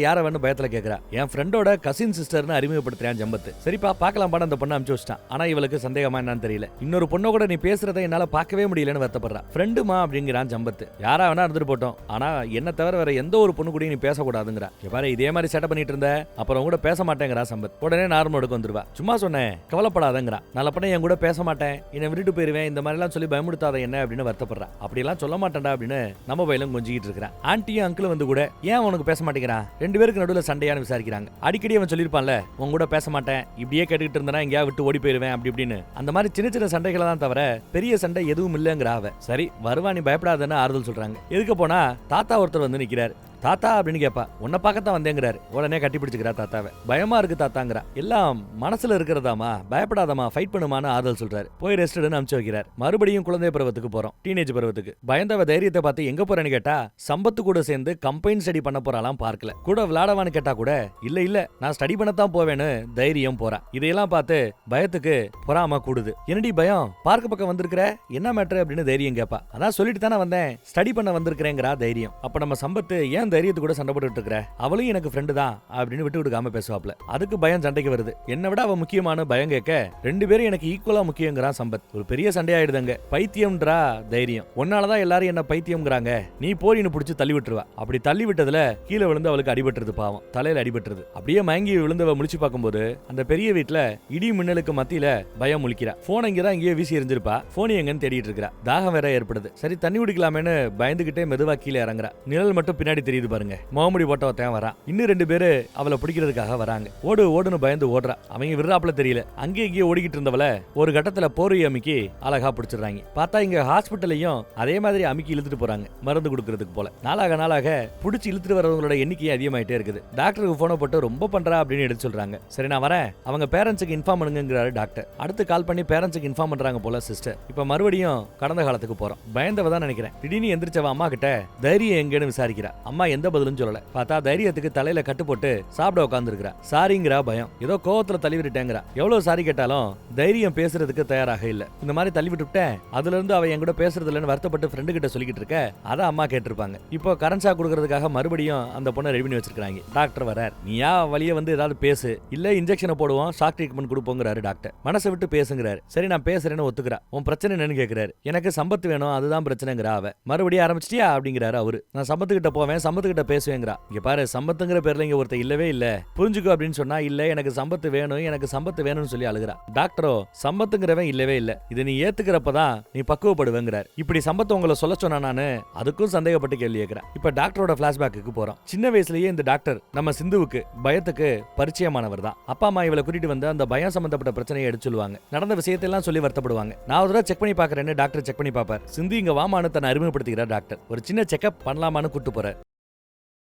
A: யாரவன்னு பயத்துல கேக்குறா. என் ஃப்ரெண்டோட கசின் சிஸ்டர்னு அறிமுகப்படுத்துறான் சம்பத்து. சரிப்பா பார்க்கலாம் பாட அந்த பொண்ணை அனுப்பிச்சு வச்சிட்டான். ஆனா இவளுக்கு சந்தேகமா என்னன்னு தெரியல. இன்னொரு பொண்ணை கூட நீ பேசுறதை என்னால பார்க்கவே முடியலன்னு வருத்தப்படுறா. ஃப்ரெண்டுமா அப்படிங்கிறான் சம்பத்து. யாரா வேணா இருந்துட்டு போட்டோம், ஆனா என்ன தவிர வேற எந்த ஒரு பொண்ணு கூட நீ பேசக்கூடாதுங்கிறா. பாரு இதே மாதிரி சேட்டை பண்ணிட்டு இருந்த அப்புறம் கூட பேச மாட்டேங்கிறா சம்பத். உடனே நார்மலுக்கு வந்துருவா. சும்மா சொன்னேன் கவலைப்படாதங்கிறா. நல்ல பண்ண கூட பேச மாட்டேன், என்னை விட்டுட்டு போயிருவேன், இந்த மாதிரி எல்லாம் சொல்லி பயமுடுத்தாத என்ன அப்படின்னு வருத்தப்படுறா. அப்படி எல்லாம் சொல்ல மாட்டேன்டா அப்படின்னு நம்ம பையலும் கொஞ்சிக்கிட்டு இருக்கிறான். ஆண்டியும் அங்கிளும் வந்து கூட ஏன் உனக்கு பேச மாட்டேங்கிறான், 2 பேருக்கு நடுவில் சண்டையானு விசாரிக்கிறாங்க. அடிக்கடி அவன் சொல்லியிருப்பான்ல உன் கூட பேச மாட்டேன், இப்படியே கேட்டுக்கிட்டு இருந்தா எங்கேயா விட்டு ஓடி போயிருவேன் அப்படி இப்படின்னு. அந்த மாதிரி சின்ன சின்ன சண்டைகளை தான் தவிர பெரிய சண்டை எதுவும் இல்லைங்கிற அவ. சரி வருவா, நீ பயப்படாதன்னு ஆறுதல் சொல்றாங்க. எதுக்கு போனா தாத்தா ஒருத்தர் வந்து நிக்கிறார். தாத்தா அப்படின்னு கேப்பா. உன்னை பார்க்கத்தான் வந்தேங்கிறாரு. உடனே கட்டி பிடிச்சுக்கிறா தாத்தாவை. பயமா இருக்கு தாத்தாங்கிறா. எல்லாம் மனசுல இருக்கிறதாமா, பயப்படாதமா, ஃபைட் பண்ணுமான்னு ஆறுதல் சொல்றாரு. போய் ரெஸ்ட்னு அனுப்பிச்சு வைக்கிறார். மறுபடியும் குழந்தை பருவத்துக்கு போறோம், டீனேஜ் பருவத்துக்கு. பயந்தவ தைரியத்தை பார்த்து எங்க போறேன்னு கேட்டா சம்பத்து கூட சேர்ந்து கம்பைன் ஸ்டடி பண்ண போறாலாம் பார்க்கல. கூட விளையாடவான்னு கேட்டா கூட இல்ல நான் ஸ்டடி பண்ணத்தான் போவேன்னு தைரியம் போறா. இதையெல்லாம் பார்த்து பயத்துக்கு பொறாம கூடுது. என்னடி பயம், பார்க்க பக்கம் வந்திருக்கிற, என்ன மேட்டர் அப்படின்னு தைரியம் கேப்பா. அதான் சொல்லிட்டு தானே வந்தேன், ஸ்டடி பண்ண வந்திருக்கிறேங்கிறா தைரியம். அப்ப நம்ம சம்பத்து ஏன் ஏன் தைரியத்து கூட சண்டை போட்டுட்டு இருக்கிற, அவளும் எனக்கு ஃப்ரெண்டு தான் அப்படின்னு விட்டு கொடுக்காம பேசுவாப்ல. அதுக்கு பயம் சண்டைக்கு வருது. என்னை விட அவ முக்கியமான பயம் கேட்க 2 பேரும் எனக்கு ஈக்குவலா முக்கியங்கிறான் சம்பத். ஒரு பெரிய சண்டை ஆயிடுதுங்க. பைத்தியம்ன்றா தைரியம், உன்னாலதான் எல்லாரும் என்ன பைத்தியம்ங்கிறாங்க, நீ போரின்னு புடிச்சு தள்ளி விட்டுருவா. அப்படி தள்ளி விட்டதுல கீழே விழுந்து அவளுக்கு அடிபட்டுருது. பாவம், தலையில அடிபட்டுருது. அப்படியே மயங்கி விழுந்தவ முழிச்சு பார்க்கும்போது அந்த பெரிய வீட்டுல இடி மின்னலுக்கு மத்தியில பயம் முழிக்கிறா. போன் இங்கதான் இங்கேயே வீசி எரிஞ்சிருப்பா. போன் எங்கன்னு தேடிட்டு இருக்கா. தாகம் வேற ஏற்படுது. சரி தண்ணி குடிக்கலாமேன்னு பயந்துகிட்டே மெதுவா கீழே இறங்குறா. நிழல் மட்டும் பின்னாடி தெரியுது பாருங்க. முகமுடி போட்டவன் வரான். இன்னும் 2 பேரு அவளை பிடிக்கிறதுக்காக வராங்க. ஓடு ஓடுன்னு பயந்து ஓடுறா. அவங்க விடுறாப்புல தெரியல. அங்கே இங்கே ஓடிக்கிட்டு இருந்தவள ஒரு கட்டத்துல போர்வை அமுக்கி அழகா பிடிச்சிடுறாங்க. பார்த்தா இங்க ஹாஸ்பிட்டலையும் அதே மாதிரி அமுக்கி இழுத்துட்டு போறாங்க, மருந்து கொடுக்கறதுக்கு போல. நாளாக பிடிச்சி இழுத்துட்டு வரவங்களோட எண்ணிக்கை அதிகமாயிட்டே இருக்குது. டாக்டருக்கு போனை போட்டு ரொம்ப பண்றா அப்படின்னு எடுத்து சொல்றாங்க. சரி நான் வரேன், அவங்க பேரண்ட்ஸுக்கு இன்ஃபார்ம் பண்ணுங்கிறாரு டாக்டர். அடுத்து கால் பண்ணி பேரண்ட்ஸுக்கு இன்ஃபார்ம் பண்றாங்க போல சிஸ்டர். இப்ப மறுபடியும் கடந்த காலத்துக்கு போறோம். பயந்தவ தான் நினைக்கிறேன். திடீர்னு எந்திரிச்சவ அம்மா கிட்ட தைரியம் எங்கன்னு விசாரிக்கிறா. அம்மா எந்த பதிலும் சொல்லல. பார்த்தா தைரியத்துக்கு தலையில கட்டு போட்டு சாப்பிட உட்கார்ந்து இருக்கிறா. சாரிங்கிறா பயம். ஏதோ கோவத்துல தள்ளி விட்டுட்டேங்கிறா. எவ்வளவு சாரி கேட்டாலும் தைரியம் பேசுறதுக்கு தயாராக இல்ல. இந்த மாதிரி தள்ளி விட்டுட்டேன், அதுல இருந்து அவ என் கூட பேசுறது இல்லைன்னு வருத்தப்பட்டு ஃப்ரெண்டு கிட்ட சொல்லிக்கிட்டு இருக்க. அதான் அம்மா கேட்டிருப்பாங்க. இப்போ கரண்ட் ஷாக் கொடுக்கறதுக்காக மறுபடியும் அந்த பொண்ணை ரெடி பண்ணி வச்சிருக்காங்க. டாக்டர் வரார். நீயா வழிய வந்து ஏதாவது பேசு, இல்ல இன்ஜெக்ஷனை போடுவோம், ஷாக் ட்ரீட்மெண்ட் கொடுப்போங்கிறாரு டாக்டர். மனசை விட்டு பேசுங்கிறாரு. சரி நான் பேசுறேன்னு ஒத்துக்கிறா. உன் பிரச்சனை என்னன்னு கேட்கிறாரு. எனக்கு சம்பத்து வேணும், அதுதான் பிரச்சனைங்கிறா அவ. மறுபடியும் ஆரம்பிச்சிட்டியா அப்படிங்கிறாரு அவரு. நான் சம்பத்துக்கிட்ட போவேன், சம்பத்துக்கிட்ட பேசுவேங்கிறா. இங்க பாரு, சம்பத்துங்கிற பேர்ல இங்க ஒருத்தர் இல்லவே இல்ல, புரிஞ்சுக்கோ அப்படின்னு சொன்னா, இல்ல எனக்கு சம்பத்து வேணும், எனக்கு சம்பத்து வேணும்னு சொல்லி அழுகிறா. டாக்டரோ சம்பத்துங்கிறவன் இல்லவே இல்ல, இதை நீ ஏத்துக்கிறப்பதான் நீ பக்குவப்படுவேங்கிறார். இப்படி சம்பத்து உங்களை சொல்ல சொன்னா நானு அதுக்கும் சந்தேகப்பட்டு கேள்வி கேட்கிறேன். இப்ப டாக்டரோட பிளாஷ்பேக்கு போறோம். சின்ன வயசுலயே இந்த டாக்டர் நம்ம சிந்துவுக்கு பயத்துக்கு பரிச்சயமானவர் தான். அப்பா அம்மா இவளை கூட்டிட்டு வந்து அந்த பயம் சம்பந்தப்பட்ட பிரச்சனையை எடுத்து சொல்லுவாங்க. நடந்த விஷயத்தெல்லாம் சொல்லி வருத்தப்படுவாங்க. நான் ஒரு தடவை செக் பண்ணி பாக்குறேன்னு டாக்டர் செக் பண்ணி பாப்பார். சிந்து இங்க வாமான்னு தன்னை அறிமுகப்படுத்திக்கிறார் டாக்டர். ஒரு சின்ன செக்அப் பண்ணலாமான்னு கூட்டு போறார்.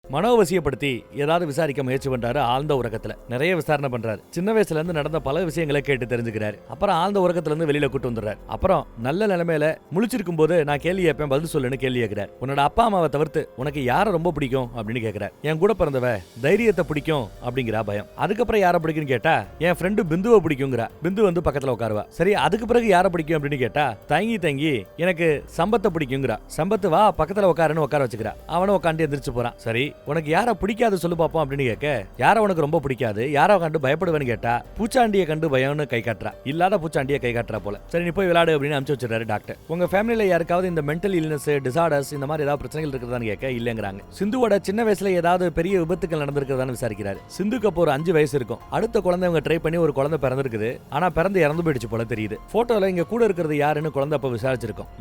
A: மனோவசியப்படுத்தி ஏதாவது விசாரிக்க முயற்சி பண்றாரு. ஆழ்ந்த உறக்கத்துல நிறைய விசாரணை பண்றாரு. சின்ன வயசுல இருந்து நடந்த பல விஷயங்களை கேட்டு தெரிஞ்சுக்கிறாரு. அப்புறம் ஆழ்ந்த உறக்கத்துல இருந்து வெளியில கூட்டு வந்துடுறாரு. அப்புறம் நல்ல நிலைமையில முழிச்சிருக்கும் போது நான் கேள்வி கேட்பேன், பதில் சொல்லுன்னு கேள்வி கேட்கிறார். உன்னோட அப்பா அம்மாவை தவிர்த்து உனக்கு யாரை ரொம்ப பிடிக்கும் அப்படின்னு கேட்கிறார். என் கூட பிறந்தவ தைரியத்தை பிடிக்கும் அப்படிங்கிறா பயம். அதுக்கப்புறம் யாரை பிடிக்கும்னு கேட்டா என் ஃப்ரெண்டு பிந்துவை பிடிக்குங்கிறா. பிந்து வந்து பக்கத்துல உட்காருவா. சரி அதுக்கு பிறகு யாரை பிடிக்கும் அப்படின்னு கேட்டா தங்கி எனக்கு சம்பத்தை பிடிக்குங்கிறா. சம்பத்து வா பக்கத்துல உட்காருன்னு உட்கார வச்சுக்கிறா. அவனும் உட்காந்து எந்திரிச்சு போறான். சரி உனக்கு யாரை பிடிக்காது சொல்லு பாப்போம் அப்படின்னு கேட்க, யாரை உனக்கு ரொம்ப பிடிக்காது, யாரை கண்டு பயப்படுவேன்னு கேட்டா பூச்சாண்டியை கண்டு பயம்னு கை காட்டுறா. இல்லாத பூச்சாண்டியை கை காட்டுறா போல. சரி நீ போய் விளையாடு அப்படின்னு அனுப்பிச்சு வச்சிருக்காரு டாக்டர். உங்க ஃபேமிலியில யாருக்காவது இந்த மென்டல் இல்னஸ், டிசார்டர்ஸ் இந்த மாதிரி ஏதாவது பிரச்சனைகள் இருக்கிறதான்னு கேட்க இல்லங்கிறாங்க. சிந்துவோட சின்ன வயசுல ஏதாவது பெரிய விபத்துக்கள் நடந்திருக்கிறதான்னு விசாரிக்கிறாரு. சிந்துக்கு அப்போ ஒரு 5 வயசு இருக்கும். அடுத்த குழந்தை இவங்க ட்ரை பண்ணி ஒரு குழந்தை பிறந்திருக்குது. ஆனா பிறந்து இறந்து போயிடுச்சு போல தெரியுது. போட்டோல இங்க கூட இருக்கிறது யாருன்னு குழந்தை அப்ப விசாரிச்சிருக்கோம்.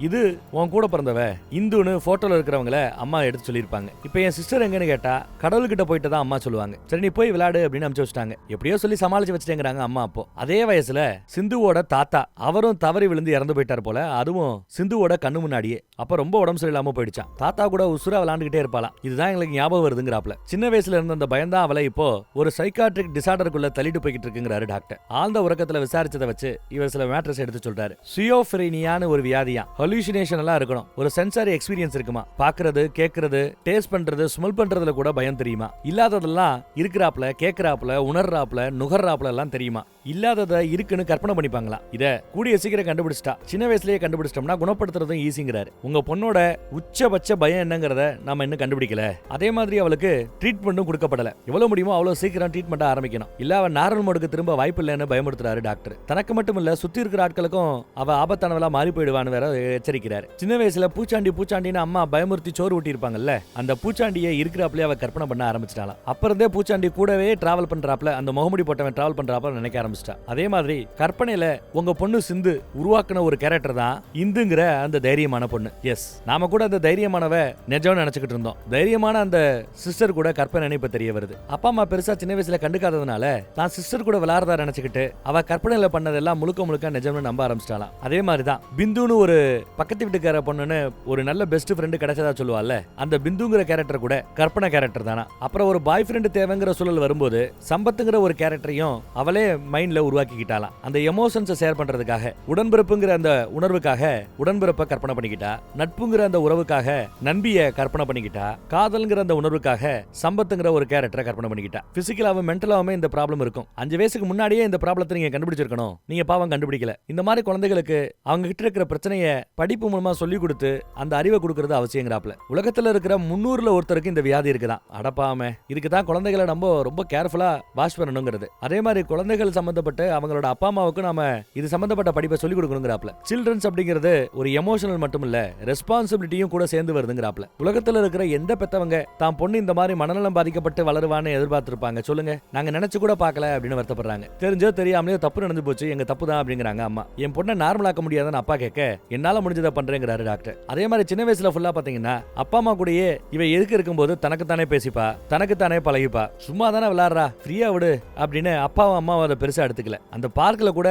A: இது உன் கூட பிறந்தவ இந்துன்னு போட்டோல இருக்கிறவங்கள அம்மா எடுத்து சொல்லியிருப்பாங்க. இப்ப என் சிஸ்டர் எங்கன்னு கேட்டா கடவுள்கிட்ட போயிட்டு தான் அம்மா சொல்லுவாங்க. சரி நீ போய் விளையாடு அப்படின்னு அனுப்பிச்சு வச்சிட்டாங்க. எப்படியோ சொல்லி சமாளிச்சு வச்சுட்டேங்கிறாங்க அம்மா. அப்போ அதே வயசுல சிந்துவோட தாத்தா அவரும் தவறி விழுந்து இறந்து போயிட்டார் போல. அதுவும் சிந்துவோட கண்ணு முன்னாடியே. அப்ப ரொம்ப உடம்பு சரியில்லாம போயிடுச்சான். தாத்தா கூட உசுரா விளையாண்டுகிட்டே இருப்பாளாம். இதுதான் எங்களுக்கு ஞாபகம் வருதுங்கிறாப்ல. சின்ன வயசுல இருந்த அந்த பயம் தான் அவளை இப்போ ஒரு சைக்காட்ரிக் டிசார்டருக்குள்ள தள்ளிட்டு போய்கிட்டு இருக்குங்கிறாரு டாக்டர். ஆழ்ந்த உறக்கத்துல விசாரிச்சதை வச்சு இவர் சில மேட்ரஸ் எடுத்து சொல்றாரு. சியோஃப்ரீனியான்னு ஒரு வியாதியா, ஹலூசினேஷன் எல்லாம் இருக்கணும், ஒரு சென்சாரி எக்ஸ்பீரியன்ஸ் இருக்குமா, பாக்குறது கேக்குறது டேஸ்ட் பண்றது ஸ்மெல் பண்றதுல கூட பயம் தெரியுமா, இல்லாததெல்லாம் இருக்கிறாப்ல கேட்கிறாப்ல உணர்றாப்ல நுகர்றாப்ல எல்லாம் தெரியுமா, இல்லாததை இருக்குன்னு கற்பனை பண்ணிப்பாங்களா. இத கூடிய சீக்கிரம் கண்டுபிடிச்சிட்டா, சின்ன வயசுலயே கண்டுபிடிச்சிட்டோம்னா குணப்படுத்துறதும் ஈஸிங்கிறாரு. உங்க பொண்ணோட உச்சபட்ச பயம் என்னங்கறத நம்ம இன்னும் கண்டுபிடிக்கல. அதே மாதிரி அவளுக்கு ட்ரீட்மெண்ட்டும் கொடுக்கப்படல. எவ்வளவு முடியுமோ அவ்வளவு சீக்கிரம் ட்ரீட்மெண்ட் ஆரம்பிக்கணும். இல்ல அவ நார்மல் மோடுக்கு திரும்ப வாய்ப்பு இல்லைன்னு பயமுறுத்துறாரு டாக்டர். தனக்கு மட்டும் இல்ல சுத்தி இருக்கிற ஆட்களுக்கும் அவ ஆபத்தானவளா மாறி போயிடுவான்னு வேற எச்சரிக்கிறாரு. சின்ன வயசுல பூச்சாண்டின்னு அம்மா பயமுறுத்தி சோறு ஊட்டி இருப்பாங்கல்ல, அந்த பூச்சாண்டியை இருக்கிறாப்ல அவ கற்பனை பண்ண ஆரம்பிச்சிட்டாலாம். அப்புறந்தே பூச்சாண்டி கூடவே டிராவல் பண்றாப்ல, அந்த முகமுடி போட்டவன் டிராவல் பண்றாப்ல நினைக்க ஆரம்பிச்சிட்டா. அதே மாதிரி கற்பனையில உங்க பொண்ணு சிந்து உருவாக்குன ஒரு கேரக்டர் தான் இந்துங்கிற அந்த தைரியமான பொண்ணு. எஸ், நாம கூட அந்த தைரியமானவ நிஜம்னு நினைச்சுக்கிட்டு இருந்தோம். தைரியமான அந்த சிஸ்டர் கூட கற்பனை நினைப்பு தெரிய வருது. அப்பா அம்மா பெருசா சின்ன வயசுல கண்டுக்காததுனால தான் சிஸ்டர் கூட விளையாடுறதா நினைச்சுக்கிட்டு அவ கற்பனையில பண்ணதெல்லாம் முழுக்க நிஜம்னு நம்ப ஆரம்பிச்சிட்டாலாம். அதே மாதிரிதான் பிந்துன்னு ஒரு பக்கத்து வீட்டுக்கார பொண்ணுன்னு ஒரு நல்ல பெஸ்ட் ஃப்ரெண்டு கிடைச்சதா சொல்லுவாள்ல, அந்த பிந்துங்கிற கேரக்டர் கூட கற்பனை கேரக்டர் தானா. அப்புறம் ஒரு பாய் ஃப்ரெண்டு தேவைங்கிற சூழல் வரும்போது சம்பத்துங்கிற ஒரு கேரக்டரையும் அவளே மைண்ட் மைண்ட்ல உருவாக்கிக்கிட்டாலாம். அந்த எமோஷன்ஸை ஷேர் பண்றதுக்காக, உடன்பிறப்புங்கிற அந்த உணர்வுக்காக உடன்பிறப்பை கற்பனை பண்ணிக்கிட்டா, நட்புங்கிற அந்த உறவுக்காக நண்பிய கற்பனை பண்ணிக்கிட்டா, காதல்ங்கிற அந்த உணர்வுக்காக சம்பத்துங்கிற ஒரு கேரக்டரை கற்பனை பண்ணிக்கிட்டா. பிசிக்கலாவும் மென்டலாவுமே இந்த ப்ராப்ளம் இருக்கும். 5 வயசுக்கு முன்னாடியே இந்த ப்ராப்ளத்தை நீங்க கண்டுபிடிச்சிருக்கணும். நீங்க பாவம் கண்டுபிடிக்கல. இந்த மாதிரி குழந்தைகளுக்கு அவங்க கிட்ட இருக்கிற பிரச்சனைய படிப்பு மூலமா சொல்லி கொடுத்து அந்த அறிவை கொடுக்கறது அவசியங்கிறாப்ல. உலகத்துல இருக்கிற 300ல ஒருத்தருக்கு இந்த வியாதி இருக்குதான். அடப்பாமே, இதுக்கு தான் குழந்தைகளை நம்ம ரொம்ப கேர்ஃபுல்லா வாஷ் பண்ணணுங்கிறது. அதே மாதிரி குழந்தைகள் சம்பந்தப்பட்டு அவங்களோட அப்பா அம்மாவுக்கு நாம இது சம்பந்தப்பட்ட படிப்பை சொல்லி கொடுக்கணுங்கிறாப்ல. சில்ட்ரன்ஸ் அப்படிங்கிறது ஒரு எமோஷனல் மட்டும் இல்ல, ரெஸ்பான்சிபிலிட்டியும் கூட சேர்ந்து வருதுங்கிறாப்ல. உலகத்துல இருக்கிற எந்த பெத்தவங்க தான் பொண்ணு இந்த மாதிரி மனநலம் பாதிக்கப்பட்டு வளருவான்னு எதிர்பார்த்திருப்பாங்க சொல்லுங்க? நாங்க நினைச்சு கூட பார்க்கல அப்படின்னு வருத்தப்படுறாங்க. தெரிஞ்சோ தெரியாமலே தப்பு நடந்து போச்சு, எங்க தப்பு தான் அப்படிங்கிறாங்க அம்மா. என் பொண்ணை நார்மலாக்க முடியாதுன்னு அப்பா கேட்க என்னால முடிஞ்சதை பண்றேங்கிறாரு டாக்டர். அதே மாதிரி சின்ன வயசுல ஃபுல்லா பாத்தீங்கன்னா அப்பா அம்மா கூடயே இவ எதுக்கு இருக்கும்போது தனக்கு தானே பேசிப்பா, தனக்கு தானே பழகிப்பா, சும்மா தானே விளையாடுறா, ஃப்ரீயா விடு அப்படின்னு அப்பாவும் அம்மாவும் அதை பெருசா எடுத்துக்கல. அந்த பார்க்ல கூட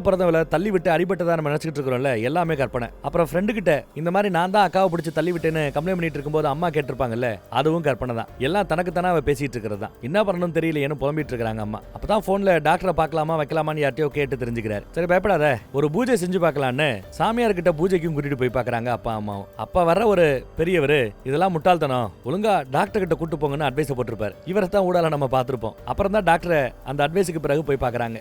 A: பிறந்தவளை தள்ளி விட்டு அடிபட்டதா நம்ம நினைச்சிட்டு இருக்கிறோம்ல, எல்லாமே கற்பனை. அப்புறம் ஃப்ரெண்டு கிட்ட இந்த மாதிரி நான் தான் அக்காவை பிடிச்சி தள்ளி விட்டேன்னு கம்ப்ளைண்ட் பண்ணிட்டு இருக்கும்போது அம்மா கேட்டிருப்பாங்கல்ல, அதுவும் கற்பனை தான். எல்லாம் தனக்கு தானே அவ பேசிட்டு இருக்கிறது தான். என்ன பண்ணணும் தெரியல ஏன்னு புலம்பிட்டு இருக்காங்க அம்மா. அப்பதான் போன்ல டாக்டரை பார்க்கலாமா வைக்கலாமான்னு யார்ட்டையோ கேட்டு தெரிஞ்சுக்கிறாரு. சரி பயப்படாத, ஒரு பூஜை செஞ்சு பார்க்கலான்னு சாமியார் கிட்ட பூஜைக்கும் கூட்டிட்டு போய் பாக்குறாங்க அப்பா அம்மாவும். அப்பா வர்ற ஒரு பெரியவர் இதெல்லாம் முட்டாள்தனம், ஒழுங்கா டாக்டர் கிட்ட கூட்டு போங்கன்னு அட்வைஸ் போட்டிருப்பாரு. இவரை தான் ஊடால நம்ம பார்த்திருப்போம். அப்புறம் தான் டாக்டர் அந்த அட்வைஸுக்கு பிறகு போய் பாக்குறாங்க.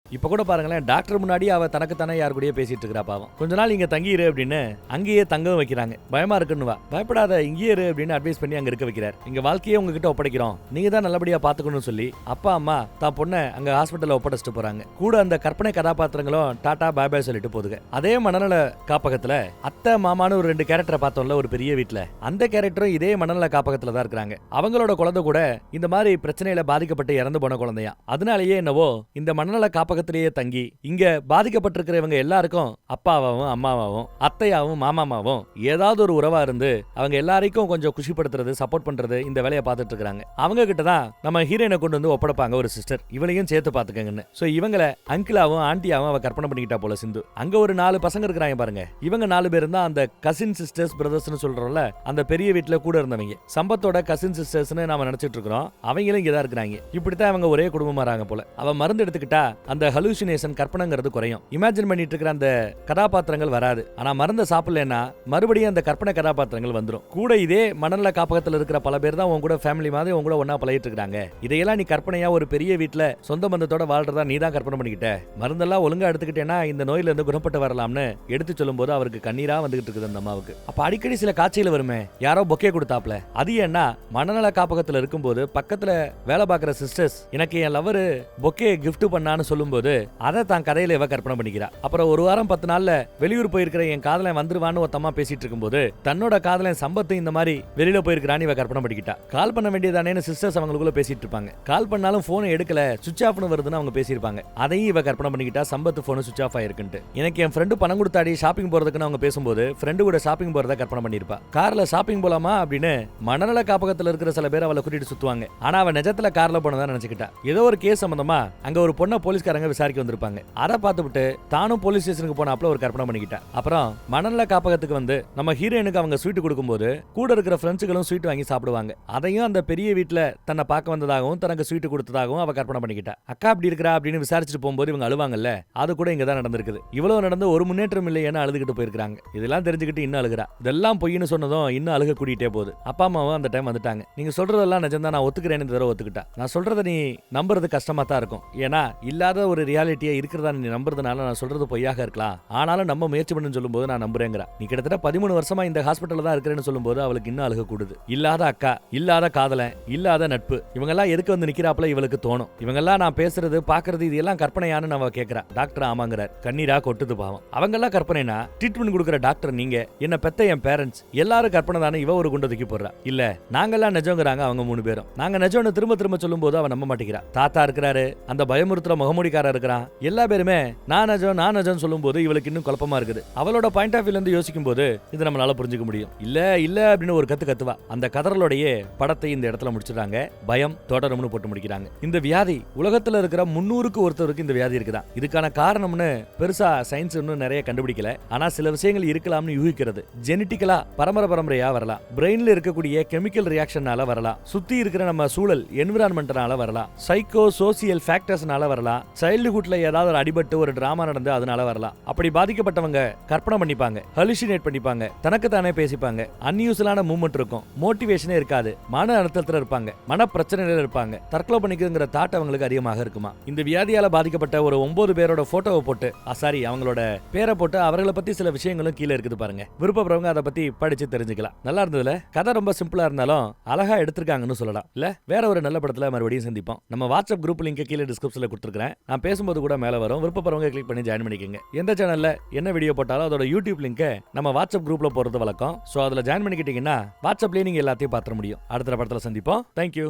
A: இப்ப கூட பாருங்களேன், டாக்டர் முன்னாடி அவ தனக்கு தானே யார் கூடயே பேசிட்டு இருக்கா பாவம். கொஞ்ச நாள் இங்க தங்கிரு அப்படின்னு அங்கேயே தங்கவும் வைக்கிறாங்க. பயமா இருக்குன்னு வா, பயப்படாத இங்கேயே இரு அப்படின்னு அட்வைஸ் பண்ணி அங்க இருக்க வைக்கிறார். இங்க வாழ்க்கையை உங்ககிட்ட ஒப்படைக்கிறோம், நீங்க தான் நல்லபடியா பாத்துக்கணும்னு சொல்லி அப்பா அம்மா தான் பொண்ணை அங்க ஹாஸ்பிட்டல்ல ஒப்படைச்சிட்டு போறாங்க. கூட அந்த கற்பனை கதாபாத்திரங்களும் டாடா பாய் பாய் சொல்லிட்டு போதுங்க. அதே மனநல காப்பகத்துல அத்தை மாமான்னு ஒரு 2 கேரக்டரை பார்த்தோம்ல ஒரு பெரிய வீட்டுல, அந்த கேரக்டரும் இதே மனநல காப்பகத்துல தான் இருக்காங்க. அவங்களோட குழந்தை கூட இந்த மாதிரி பிரச்சனையில பாதிக்கப்பட்டு இறந்து போன குழந்தையா. அதனாலேயே என்னவோ இந்த மனநல காப்பகத்திலேயே தங்கி இங்க பாதிக்கப்பட்டிருக்கிறவங்க எல்லாருக்கும் அப்பாவாவும் அம்மாவாவும் அத்தையாவும் மாமாவும் ஏதாவது ஒரு உறவா இருந்து அவங்க எல்லாரையும் கொஞ்சம் குஷிப்படுத்துறது, சப்போர்ட் பண்றது, இந்த வேலையை பார்த்துட்டு இருக்காங்க. அவங்க கிட்ட தான் நம்ம ஹீரோயினை கொண்டு வந்து ஒப்படைப்பாங்க ஒரு சிஸ்டர், இவளையும் சேர்த்து பாத்துக்கங்கன்னு. சோ இவங்களை அங்கிளாவும் ஆண்டியாவும் அவ கற்பனை பண்ணிக்கிட்டா போல சிந்து. அங்க ஒரு 4 பசங்க இருக்கிறாங்க பாருங்க. இவங்க 4 பேர் தான் அந்த கசின் சிஸ்டர்ஸ் பிரதர்ஸ்னு சொல்றோம்ல, அந்த பெரிய வீட்டுல கூட இருந்தவங்க. சம்பத்தோட கசின் சிஸ்டர்ஸ்னு நாம நினைச்சிட்டு இருக்கிறோம். அவங்களும் இங்கதான் இருக்கிறாங்க. இப்படித்தான் அவங்க ஒரே குடும்பமா இருக்காங்க போல. அவ மருந்து எடுத்துக்கிட்டா அந்த ஹலூசினேஷன் கற்பனைங்கிறது குறையும். இமேஜின் பண்ணிட்டு இருக்கிற அந்த கதாபாத்திரங்கள் வராது. ஆனா மருந்த சாப்பிடலன்னா மறுபடியும் அந்த கற்பனை கதாபாத்திரங்கள் வந்துரும். கூட இதே மனநல காப்பகத்துல இருக்கிற பல பேர் தான் உங்க கூட ஃபேமிலி மாதிரி உங்க கூட ஒண்ணா பழகிட்டு இருக்காங்க. இதையெல்லாம் நீ கற்பனையா ஒரு பெரிய வீட்டுல சொந்த பந்தத்தோட வாழ்றதா நீ தான் கற்பனை பண்ணிக்கிட்ட. மருந்தெல்லாம் ஒழுங்கா எடுத்துக்கிட்டேன்னா இந்த நோயில இருந்து குணப்பட்டு வரலாம்னு எடுத்து சொல்லும் போது அவருக்கு கண்ணீரா வந்துகிட்டு இருக்குது அந்த அம்மாவுக்கு. அப்ப அடிக்கடி சில காட்சிகள் வருமே, யாரோ பொக்கே கொடுத்தாப்ல. அது ஏன்னா மனநல காப்பகத்துல இருக்கும்போது பக்கத்துல வேலை பார்க்கிற சிஸ்டர்ஸ் எனக்கு என் லவர் பொக்கே கிஃப்ட் பண்ணான்னு சொல்லும்போது அதை தான் கதையில இவ கற்பனை பண்ணிக்கிறா. அப்புறம் ஒரு வாரம் 10 நாள்ல வெளியூர் போயிருக்கிற என் காதலன் வந்துருவான்னு ஒருத்தமா பேசிட்டு இருக்கும்போது தன்னோட காதலன் சம்பத்து இந்த மாதிரி வெளியில போயிருக்கிறான்னு இவ கற்பனை பண்ணிக்கிட்டா. கால் பண்ண வேண்டியதானேன்னு சிஸ்டர்ஸ் அவங்களுக்குள்ள பேசிட்டு இருப்பாங்க. கால் பண்ணாலும் போன் எடுக்கல, சுவிட்ச் ஆஃப்னு வருதுன்னு அவங்க பேசியிருப்பாங்க. அதையும் இவ கற்பனை பண்ணிக்கிட்டா, சம்பத்து போன் சுவிட்ச் ஆஃப் ஆயிருக்குன்ட்டு. எனக்கு என் ஃப்ரெண்டு பணம் கொடுத்தாடி ஷாப்பிங் போறதுக்குன்னு அவங்க பேசும்போது ஃப்ரெண்டு கூட ஷாப்பிங் போறத கற்பனை பண்ணிருப்பா. கார்ல ஷாப்பிங் போலாமா அப்படின்னு மனநல காப்பகத்துல இருக்கிற சில பேர் அவளை கூட்டிட்டு சுத்துவாங்க. ஆனா அவ நிஜத்துல கார்ல போனதா நினைச்சுக்கிட்டா. ஏதோ ஒரு கேஸ் சம்பந்தமா அங்க ஒரு பொண்ணை போலீஸ்காரங்க விசாரிக்க வந்திருப்பாங்க. அதை பார்த்துட்டு தானும் போலீஸ் ஸ்டேஷனுக்கு போனாப்ல ஒரு கற்பனை பண்ணிக்கிட்டா. அப்புறம் மனநல காப்பகத்துக்கு வந்து நம்ம ஹீரோயினுக்கு அவங்க ஸ்வீட் கொடுக்கும்போது கூட இருக்கிற ஃப்ரெண்ட்ஸுகளும் ஸ்வீட் வாங்கி சாப்பிடுவாங்க. அதையும் அந்த பெரிய வீட்டுல தன்னை பார்க்க வந்ததாகவும் தனக்கு ஸ்வீட் கொடுத்ததாகவும் அவ கற்பனை பண்ணிக்கிட்டா. அக்கா அப்படி இருக்கிறா அப்படின்னு விசாரிச்சுட்டு போகும்போது இவங்க அழுவாங்கல்ல, அது கூட இங்க தான் நடந்திருக்குது. இவ்வளவு நடந்து ஒரு முன்னேற்றம் இல்லைன்னு அழுதுகிட்டு போயிருக்காங்க. இதெல்லாம் தெரிஞ்சுக்கிட்டு இன்னும் அழுகிறா. இதெல்லாம் பொய்னு சொன்னதும் இன்னும் அழுக கூட்டிகிட்டே போகுது. அப்பா அம்மாவும் அந்த டைம் வந்துட்டாங்க. நீங்க சொல்றதெல்லாம் நிஜம்தான், நான் ஒத்துக்கிறேன்னு தடவை ஒத்துக்கிட்டா. நான் சொல்றதை நீ நம்புறது கஷ்டமா தான் இருக்கும். ஏன்னா இல்லாத ஒரு ரியாலிட்டியா இருக்கிறதா நீ நம்புறதுனால நான் சொல்றது பொய்யாக இருக்கலாம். ஆனாலும் நம்ம முயற்சி பண்ணு சொல்லும்போது நான் நம்புறேங்கிறா. நீ கிட்டத்தட்ட 13 வருஷமா இந்த ஹாஸ்பிட்டல்ல தான் இருக்கிறேன்னு சொல்லும்போது அவளுக்கு இன்னும் அழுக கூடுது. இல்லாத அக்கா, இல்லாத காதலன், இல்லாத நட்பு, இவங்க எல்லாம் எதுக்கு வந்து நிக்கிறாப்ல இவளுக்கு தோணும். இவங்க எல்லாம் நான் பேசுறது பாக்குறது இது எல்லாம் கற்பனையான்னு நம்ம கேக்குறா. டாக்டர் ஆமாங்கிறார். கண்ணீரா கொட்டுது பாவம். அவங்க எல்லாம் கற்பனைனா ட்ரீட்மெண்ட் கொடுக்குற டாக்டர் நீங்க, என்ன பெத்த என் பேரண்ட்ஸ் எல்லாரும் கற்பனை தானே. இவ ஒரு குண்டை தூக்கி போடுறா. இல்ல நாங்கெல்லாம் நிஜங்கிறாங்க அவங்க 3 பேரும். நாங்க நிஜம்னு திரும்ப திரும்ப சொல்லும் போது அவன் நம்ப மாட்டேங்கிறா. தாத்தா இருக்கிறாரு, அந்த பயமுறுத்துற முகமூடிக்காரர் இருக்கிறான், எல்லா பேருமே நான் நஜம் சொல்லும் போது இவளுக்கு இன்னும் குழப்பமா இருக்குது. அவளோட பாயிண்ட் ஆஃப் வியூல இருந்து யோசிக்கும் போது இது நம்மளால புரிஞ்சுக்க முடியும். இல்ல அப்படின்னு ஒரு கத்துவா. அந்த கதறலோடைய படத்தை இந்த இடத்துல முடிச்சிட்டாங்க. பயம் தொடரும்னு போட்டு முடிக்கிறாங்க. இந்த வியாதி உலகத்துல இருக்கிற 300க்கு ஒருத்தருக்கு இந்த வியாதி இருக்குதான். இதுக்கான காரணம்னு பெருசா சயின்ஸ் இன்னும் நிறைய கண்டுபிடிக்கல. ஆனா சில விஷயங்கள் இருக்கலாம்னு யூகிக்கிறது. ஜெனட்டிக்கலா பரம்பரையா வரலாம், பிரெயின்ல இருக்கக்கூடிய கெமிக்கல் ரியாக்ஷனால வரலாம், சுத்தி இருக்கிற நம்ம சூழல் என்விரான்மெண்ட்னால வரலாம், சைக்கோ சோசியல் ஃபேக்டர்ஸ்னால வரலாம், சைல்டுஹுட்ல ஏதாவது ஒரு அடிபட்டு ஒரு டிராமா நடந்து அதனால வரலாம். அப்படி பாதிக்கப்பட்டவங்க கற்பனை பண்ணிப்பாங்க, ஹலுசினேட் பண்ணிப்பாங்க, தனக்கு தானே பேசிப்பாங்க, அன்யூஸ்வலான மூவ்மெண்ட் இருக்கும், மோட்டிவேஷனே இருக்காது, மன அழுத்தத்துல இருப்பாங்க, மன பிரச்சனையில இருப்பாங்க, தற்கொலை பண்ணிக்குங்கிற தாட் அவங்களுக்கு அதிகமாக இருக்குமா. இந்த வியாதியால பாதிக்கப்பட்ட ஒரு 9 பேரோட போட்டோவை போட்டு சாரி அவங்களோட பேரை போட்டு அவர்களை பத்தி சில விஷயங்களும் கீழே இருக்குது பாருங்க. விருப்பப்படுறவங்க அதை பத்தி படிச்சு தெரிஞ்சுக்கலாம். நல்லா இருந்ததுல கதை ரொம்ப சிம்பிளா இருந்தாலும் அழகா எடுத்திருக்காங்கன்னு சொல்லலாம். இல்ல வேற ஒரு நல்ல படத்துல மறுபடியும் சந்திப்போம். நம்ம வாட்ஸ்அப் குரூப் லிங்க் கீழே டிஸ்கிரிப்ஷன்ல கொடுத்துருக்கேன். நான் பேசும்போது கூட மேல வரும். விருப்பப்படுறவங்க கிளிக் பண்ணி ஜாயின் பண்ணிக்கோங்க. எந்த சேனல்ல என்ன வீடியோ போட்டாலும் அதோட யூடியூப் லிங்கை நம்ம வாட்ஸ்அப் குரூப்ல போறது வழக்கம். சோ அதுல ஜாயின் பண்ணிக்கிட்டீங்கன்னா வாட்ஸ்அப்லயே நீங்க எல்லாத்தையும் பார்த்துட முடியும். அடுத்த படத்துல சந்திப்போம். தேங்க்யூ.